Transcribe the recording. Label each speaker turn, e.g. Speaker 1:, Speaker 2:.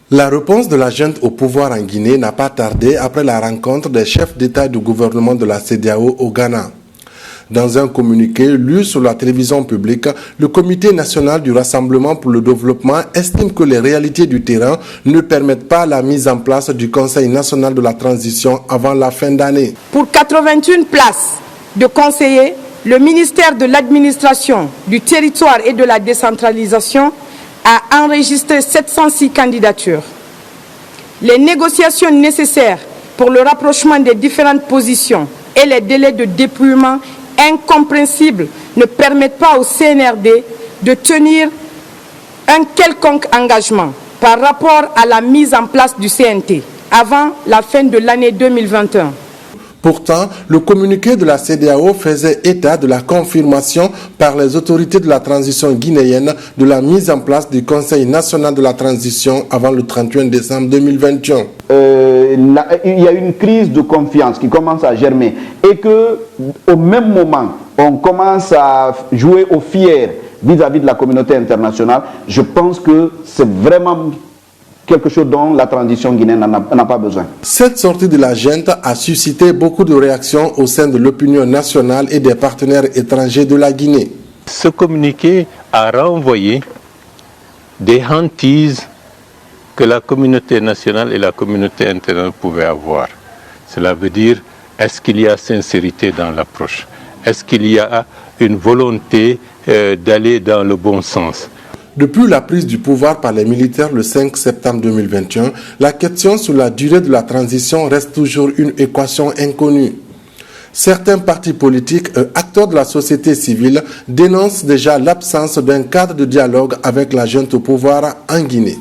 Speaker 1: La réponse de la junte au pouvoir en Guinée n'a pas tardé après la rencontre des chefs d'État et du gouvernement de la CEDEAO au Ghana. Dans un communiqué lu sur la télévision publique, le Comité national du Rassemblement pour le développement estime que les réalités du terrain ne permettent pas la mise en place du Conseil national de la transition avant la fin d'année.
Speaker 2: Pour 81 places de conseillers, le ministère de l'Administration, du Territoire et de la Décentralisation a enregistré 706 candidatures. Les négociations nécessaires pour le rapprochement des différentes positions et les délais de déploiement incompréhensibles ne permettent pas au CNRD de tenir un quelconque engagement par rapport à la mise en place du CNT avant la fin de l'année 2021.
Speaker 1: Pourtant, le communiqué de la CEDEAO faisait état de la confirmation par les autorités de la transition guinéenne de la mise en place du Conseil national de la transition avant le 31 décembre 2021.
Speaker 3: Il y a une crise de confiance qui commence à germer et qu'au même moment, on commence à jouer au fier vis-à-vis de la communauté internationale. Je pense que c'est vraiment quelque chose dont la transition guinéenne n'a pas besoin.
Speaker 1: Cette sortie de la junte a suscité beaucoup de réactions au sein de l'opinion nationale et des partenaires étrangers de la Guinée.
Speaker 4: Ce communiqué a renvoyé des hantises que la communauté nationale et la communauté internationale pouvaient avoir. Cela veut dire, est-ce qu'il y a sincérité dans l'approche? Est-ce qu'il y a une volonté d'aller dans le bon sens?
Speaker 1: Depuis la prise du pouvoir par les militaires le 5 septembre 2021, la question sur la durée de la transition reste toujours une équation inconnue. Certains partis politiques et acteurs de la société civile dénoncent déjà l'absence d'un cadre de dialogue avec la junte au pouvoir en Guinée.